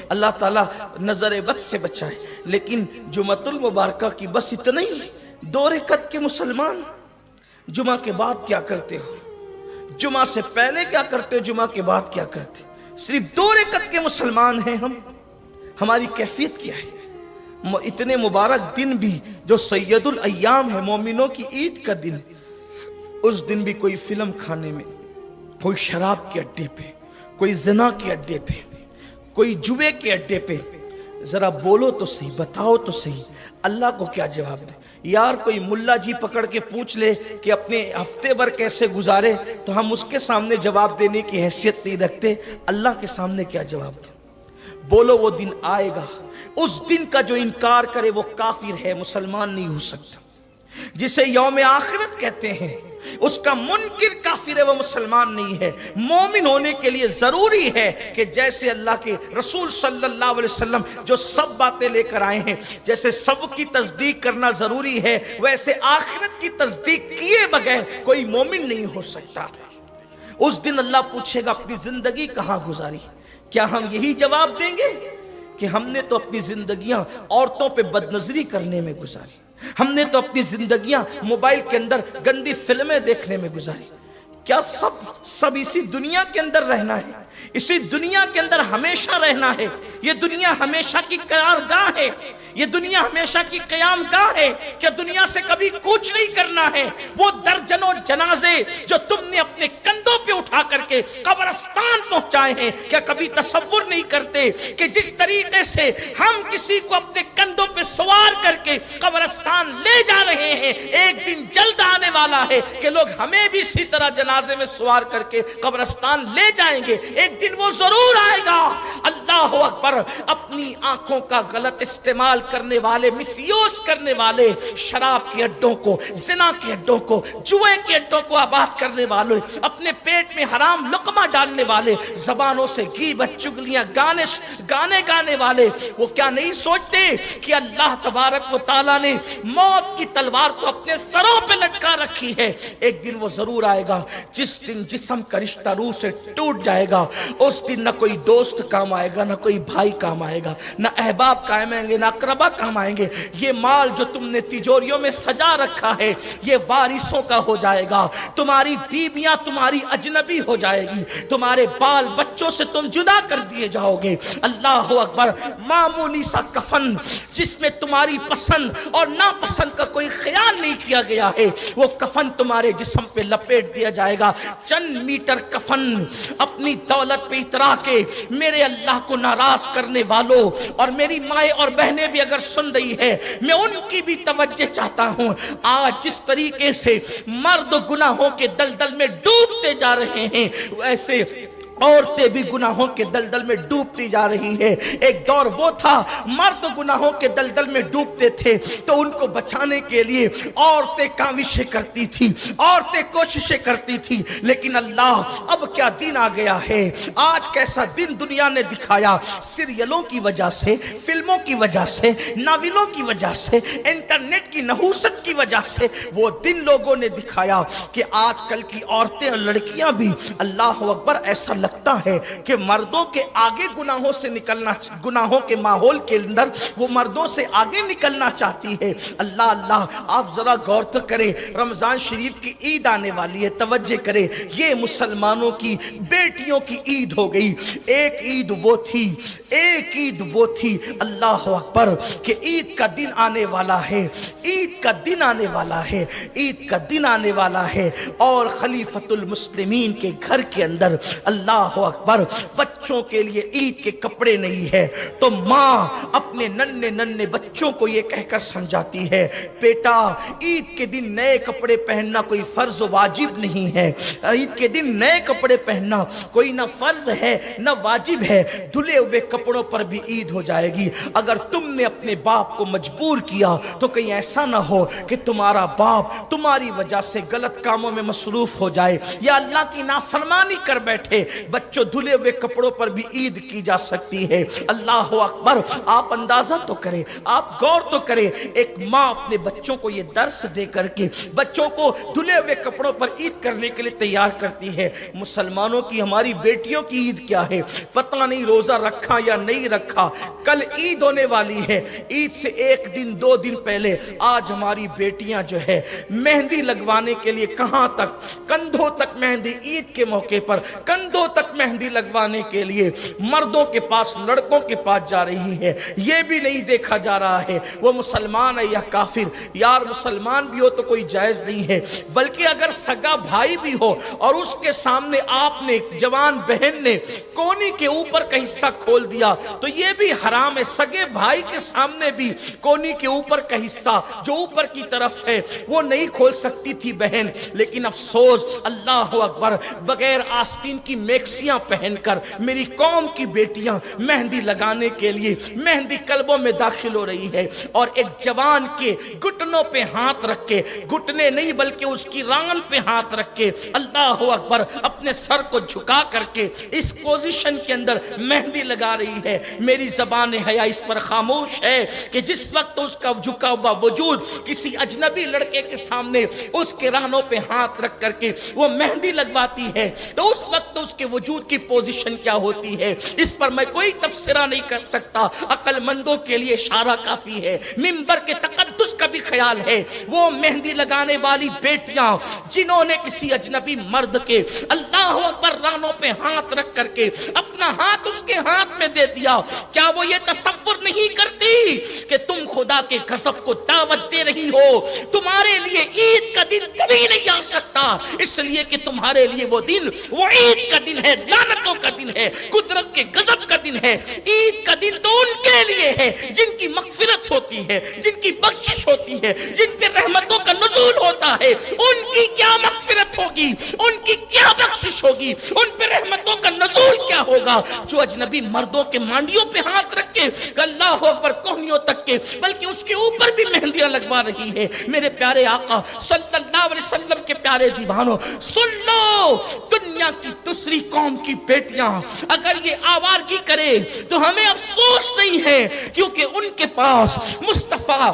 اللہ تعالیٰ نظر بد سے بچائے۔ لیکن جمعۃ المبارکہ کی بس اتنا ہی، 2 رکعت کے مسلمان جمعہ کے بعد کیا کرتے ہو، جمعہ سے پہلے کیا کرتے ہو، جمعہ کے بعد کیا کرتے ہو؟ صرف 2 رکعت کے مسلمان ہیں ہم، ہماری کیفیت کیا ہے؟ اتنے مبارک دن بھی جو سید الایام ہے، مومنوں کی عید کا دن، اس دن بھی کوئی فلم کھانے میں، کوئی شراب کے اڈے پہ، کوئی زنا کے اڈے پہ، کوئی جوے کے اڈے پہ۔ ذرا بولو تو صحیح، بتاؤ تو صحیح، اللہ کو کیا جواب دے؟ یار کوئی ملا جی پکڑ کے پوچھ لے کہ اپنے ہفتے بھر کیسے گزارے، تو ہم اس کے سامنے جواب دینے کی حیثیت نہیں رکھتے، اللہ کے سامنے کیا جواب دیں؟ بولو وہ دن آئے گا، اس دن کا جو انکار کرے وہ کافر ہے، مسلمان نہیں ہو سکتا۔ جسے یوم آخرت کہتے ہیں اس کا منکر کافر ہے، وہ مسلمان نہیں ہے۔ مومن ہونے کے لیے ضروری ہے کہ جیسے اللہ کے رسول صلی اللہ علیہ وسلم جو سب باتیں لے کر آئے ہیں، جیسے سب کی تصدیق کرنا ضروری ہے، ویسے آخرت کی تصدیق کیے بغیر کوئی مومن نہیں ہو سکتا۔ اس دن اللہ پوچھے گا اپنی زندگی کہاں گزاری؟ کیا ہم یہی جواب دیں گے کہ ہم نے تو اپنی زندگیاں عورتوں پہ بدنظری کرنے میں گزاری، ہم نے تو اپنی زندگیاں موبائل کے اندر گندی فلمیں دیکھنے میں گزاری؟ کیا سب اسی دنیا کے اندر رہنا ہے؟ اسی دنیا کے اندر ہمیشہ رہنا ہے؟ یہ دنیا ہمیشہ کی قرارگاہ ہے، یہ دنیا ہمیشہ کی قیام گاہ ہے، کیا دنیا سے کبھی کوچ نہیں کرنا ہے؟ وہ درجنوں جنازے جو تم نے اپنے کندھوں پہ اٹھا کر کے قبرستان پہنچائے ہیں، کیا کبھی تصور نہیں کرتے کہ جس طریقے سے ہم کسی کو اپنے کندھوں پہ سوار کر کے قبرستان لے جا رہے ہیں، ایک دن جلد آنے والا ہے کہ لوگ ہمیں بھی اسی طرح جنازے میں سوار کر کے قبرستان لے جائیں گے، ایک دن وہ ضرور آئے گا۔ اللہ اکبر! اپنی آنکھوں کا غلط استعمال کرنے والے، مس یوز کرنے والے، شراب کے اڈوں کو، زنا کے اڈوں کو، جوئے کے اڈوں کو آباد کرنے والے، اپنے پیٹ میں حرام لقمہ ڈالنے والے، زبانوں سے غیبت چغلیاں گانے گانے والے، وہ کیا نہیں سوچتے کہ اللہ تبارک و تعالیٰ نے موت کی تلوار کو اپنے سروں پہ لٹکا رکھی ہے؟ ایک دن وہ ضرور آئے گا جس دن جسم کا رشتہ روح سے ٹوٹ جائے گا۔ اس دن نہ کوئی دوست کام آئے گا، نہ کوئی بھائی کام آئے گا، نہ احباب کام آئیں گے، نہ اقربا کام آئیں گے۔ یہ مال جو تم نے تجوریوں میں سجا رکھا ہے یہ وارثوں کا ہو جائے گا، تمہاری بیویاں تمہاری اجنبی ہو جائے گی، تمہارے بال بچوں سے تم جدا کر دیے جاؤ گے۔ اللہ اکبر! معمولی سا کفن جس میں تمہاری پسند اور ناپسند کا کوئی خیال نہیں کیا گیا ہے، وہ کفن تمہارے جسم پہ لپیٹ دیا جائے گا۔ چند میٹر کفن اپنی دولت پہ اترا کے میرے اللہ کو ناراض کرنے والوں، اور میری مائیں اور بہنیں بھی اگر سن رہی ہے، میں ان کی بھی توجہ چاہتا ہوں۔ آج جس طریقے سے مرد گناہوں کے دلدل میں ڈوبتے جا رہے ہیں، ویسے عورتیں بھی گناہوں کے دلدل میں ڈوبتی جا رہی ہے۔ ایک دور وہ تھا مرد گناہوں کے دلدل میں ڈوبتے تھے تو ان کو بچانے کے لیے عورتیں کاوشیں کرتی تھی، عورتیں کوششیں کرتی تھی، لیکن اللہ اب کیا دن آ گیا ہے، آج کیسا دن دنیا نے دکھایا۔ سیریلوں کی وجہ سے، فلموں کی وجہ سے، ناولوں کی وجہ سے، انٹرنیٹ کی نحوست کی وجہ سے وہ دن لوگوں نے دکھایا کہ آج کل کی عورتیں اور لڑکیاں بھی، اللہ اکبر، ایسا لگتا ہے کہ مردوں کے آگے گناہوں سے نکلنا، گناہوں کے ماحول کے اندر وہ مردوں سے آگے نکلنا چاہتی ہے۔ اللہ اللہ! آپ ذرا غور تو کریں، رمضان شریف کی عید آنے والی ہے، توجہ کریں، یہ مسلمانوں کی بیٹیوں کی عید ہو گئی۔ ایک عید وہ تھی، ایک عید وہ تھی، اللہ اکبر، کہ عید کا دن آنے والا ہے، عید کا دن آنے والا ہے، عید کا دن آنے والا ہے، اور خلیفۃ المسلمین کے گھر کے اندر اللہ اکبر بچوں کے لیے عید کے کپڑے نہیں ہے، تو ماں اپنے ننھے ننھے بچوں کو یہ کہہ کر سمجھاتی ہے، بیٹا عید کے دن نئے کپڑے پہننا کوئی فرض و واجب نہیں ہے، عید کے دن نئے کپڑے پہننا کوئی نہ فرض ہے نہ واجب ہے، دھلے ہوئے کپڑوں پر بھی عید ہو جائے گی۔ اگر تم نے اپنے باپ کو مجبور کیا تو کہیں ایسا نہ ہو کہ تمہارا باپ تمہاری وجہ سے غلط کاموں میں مصروف ہو جائے یا اللہ کی نافرمانی کر بیٹھے، بچوں دھلے ہوئے کپڑوں پر بھی عید کی جا سکتی ہے۔ اللہ اکبر، آپ اندازہ تو کریں، آپ غور تو کریں، ایک ماں اپنے بچوں کو یہ درس دے کر کے بچوں کو دھلے ہوئے کپڑوں پر عید کرنے کے لیے تیار کرتی ہے۔ مسلمانوں کی، ہماری بیٹیوں کی عید کیا ہے؟ پتہ نہیں روزہ رکھا یا نہیں رکھا، کل عید ہونے والی ہے، عید سے ایک دن دو دن پہلے آج ہماری بیٹیاں جو ہے مہندی لگوانے کے لیے کہاں تک، کندھوں تک مہندی، عید کے موقع پر کندھوں تک مہندی لگوانے کے لیے مردوں کے پاس، لڑکوں کے پاس جا رہی ہے۔ یہ بھی نہیں دیکھا جا رہا ہے وہ مسلمان ہے یا کافر۔ یار مسلمان بھی ہو تو کوئی جائز نہیں ہے، بلکہ اگر سگا بھائی بھی ہو اور اس کے سامنے آپ نے، جوان بہن نے کونی کے اوپر کا حصہ کھول دیا تو یہ بھی حرام ہے۔ سگے بھائی کے سامنے بھی کونی کے اوپر کا حصہ جو اوپر کی طرف ہے وہ نہیں کھول سکتی تھی بہن، لیکن افسوس، اللہ اکبر، بغیر آستین کی میکسیاں پہن کر میری قوم کی بیٹیاں مہندی لگانے کے لیے مہندی کلبوں میں داخل ہو رہی ہے، اور ایک جوان کے گھٹنوں پہ ہاتھ رکھ کے، گھٹنے نہیں بلکہ اس کی ران پہ ہاتھ رکھ کے، اللہ اکبر، اپنے سر کو جھکا کر کے اس پوزیشن کے اندر مہندی لگا رہی ہے۔ میری زبان حیا اس پر خاموش ہے کہ جس وقت اس کا جھکا ہوا وجود کسی اجنبی لڑکے کے سامنے اس کے رانوں پہ ہاتھ رکھ کر کے وہ مہندی لگواتی ہے تو اس وقت اس کے وجود کی پوزیشن کیا ہوتی ہے، اس پر میں کوئی تفسیرہ نہیں کر سکتا، عقل مندوں کے لیے اشارہ کافی ہے۔ منبر کے تقدس کا بھی خیال ہے، وہ مہندی لگانے والی بیٹیاں جنہوں نے کسی اجنبی مرد کے، اللہ اکبر، رانوں پہ ہاتھ رکھ کر کے اپنا ہاتھ اس کے ہاتھ میں دے دیا، کیا وہ یہ تصور نہیں کرتی کہ تم خدا کے غضب کو دعوت دے رہی ہو؟ تمہارے لیے عید کا دن کبھی نہیں آ سکتا، اس لیے کہ تمہارے لیے وہ دن، وہ عید کا دن ہے، لعنتوں کا دن ہے، قدرت کے غضب کا دن ہے۔ عید کا دن تو ان کے لیے ہے جن کی مغفرت ہوتی ہے، جن کی بخشش ہوتی ہے، جن پہ رحمتوں کا نزول ہوتا ہے۔ ان کی کیا مغفرت ہوگی، ان کی کیا بخشش ہوگی، ان پہ رحمتوں کا نزول کیا ہوگا جو اجنبی مردوں کے مانڈیوں پہ ہاتھ رکھ کے، اللہ اکبر، کوہنیوں تک کے، بلکہ اس کے اوپر بھی مہندیاں لگوا رہی ہے۔ میرے پیارے آقا صلی اللہ علیہ وسلم کے پیارے دیوانوں، سن لو، دنیا کی دوسری قوم کی بیٹیاں اگر یہ آوارگی کرے تو ہمیں افسوس نہیں ہے، کیونکہ ان کے پاس مصطفیٰ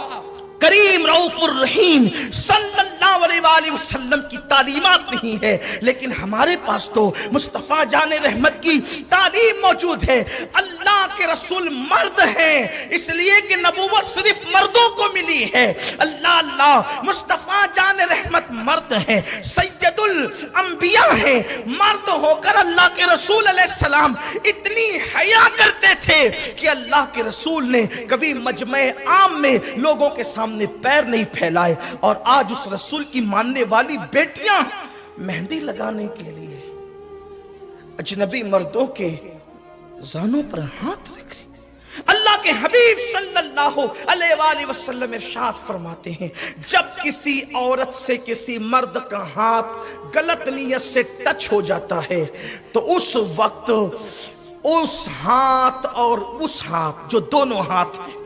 کریم رؤوف الرحیم صلی اللہ علیہ وآلہ وسلم کی تعلیمات نہیں ہے، لیکن ہمارے پاس تو مصطفیٰ جان رحمت کی تعلیم موجود ہے۔ اللہ کے رسول مرد ہیں، اس لیے کہ نبوت صرف مردوں کو ملی ہے۔ اللہ مصطفیٰ جان رحمت مرد ہیں، سید الانبیاء ہیں، مرد ہو کر اللہ کے رسول علیہ السلام اتنی حیا کرتے تھے کہ اللہ کے رسول نے کبھی مجمع عام میں لوگوں کے سامنے پیر نہیں پھیلائے، اور آج اس رسول کی ماننے والی بیٹیاں مہندی لگانے کے لیے اجنبی مردوں کے زانوں پر ہاتھ رکھ رہی۔ اللہ کے حبیب صلی اللہ علیہ وآلہ وسلم ارشاد فرماتے ہیں، جب کسی عورت سے کسی مرد کا ہاتھ غلط نیت سے ٹچ ہو جاتا ہے تو اس وقت اس ہاتھ اور اس ہاتھ، جو دونوں ہاتھ ہیں،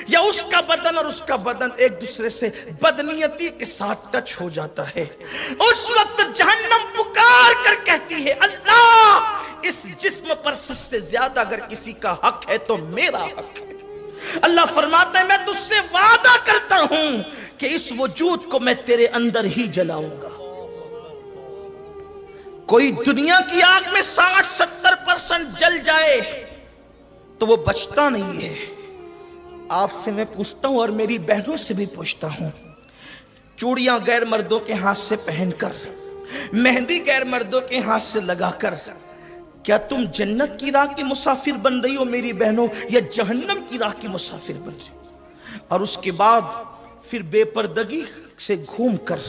یا اس کا بدن اور اس کا بدن ایک دوسرے سے بدنیتی کے ساتھ ٹچ ہو جاتا ہے، اس وقت جہنم پکار کر کہتی ہے، اللہ، اس جسم پر سب سے زیادہ اگر کسی کا حق ہے تو میرا حق ہے۔ اللہ فرماتا ہے، میں تجھ سے وعدہ کرتا ہوں کہ اس وجود کو میں تیرے اندر ہی جلاؤں گا۔ کوئی دنیا کی آگ میں 60-70% جل جائے تو وہ بچتا نہیں ہے۔ آپ سے میں پوچھتا ہوں اور میری بہنوں سے بھی پوچھتا ہوں، چوڑیاں غیر مردوں کے ہاتھ سے پہن کر، مہندی غیر مردوں کے ہاتھ سے لگا کر، کیا تم جنت کی راہ کی مسافر بن رہی ہو میری بہنوں، یا جہنم کی راہ کی مسافر بن رہی ہو؟ اور اس کے بعد پھر بے پردگی سے گھوم کر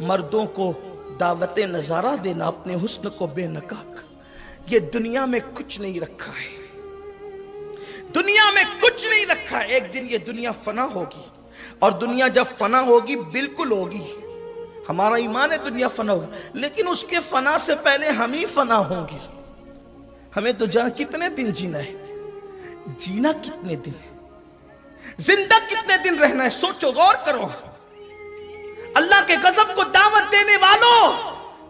مردوں کو دعوت نظارہ دینا، اپنے حسن کو بے نقاب۔ یہ دنیا میں کچھ نہیں رکھا ہے، دنیا میں کچھ نہیں رکھا ہے۔ ایک دن یہ دنیا فنا ہوگی، اور دنیا جب فنا ہوگی بالکل ہوگی، ہمارا ایمان ہے دنیا فنا ہوگی، لیکن اس کے فنا سے پہلے ہم ہی فنا ہوں گے۔ ہمیں تو کتنے دن جینا ہے، جینا کتنے دن ہے، زندہ کتنے دن رہنا ہے، سوچو، غور کرو۔ اللہ کے غضب کو دعوت دینے والوں،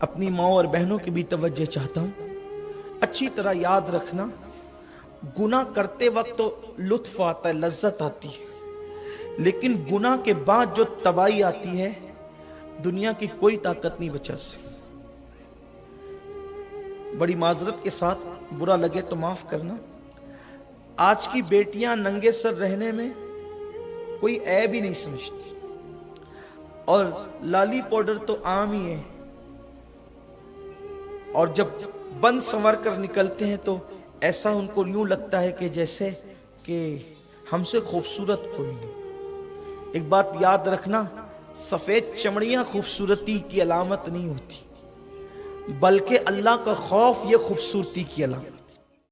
اپنی ماں اور بہنوں کی بھی توجہ چاہتا ہوں، اچھی طرح یاد رکھنا، گناہ کرتے وقت تو لطف آتا ہے، لذت آتی ہے، لیکن گناہ کے بعد جو تباہی آتی ہے دنیا کی کوئی طاقت نہیں بچا سکتی۔ بڑی معذرت کے ساتھ، برا لگے تو معاف کرنا، آج کی بیٹیاں ننگے سر رہنے میں کوئی عیب ہی نہیں سمجھتی، اور لالی پاؤڈر تو عام ہی ہے، اور جب بن سنور کر نکلتے ہیں تو ایسا ان کو یوں لگتا ہے کہ جیسے کہ ہم سے خوبصورت کوئی نہیں۔ ایک بات یاد رکھنا، سفید چمڑیاں خوبصورتی کی علامت نہیں ہوتی، بلکہ اللہ کا خوف یہ خوبصورتی کی علامت۔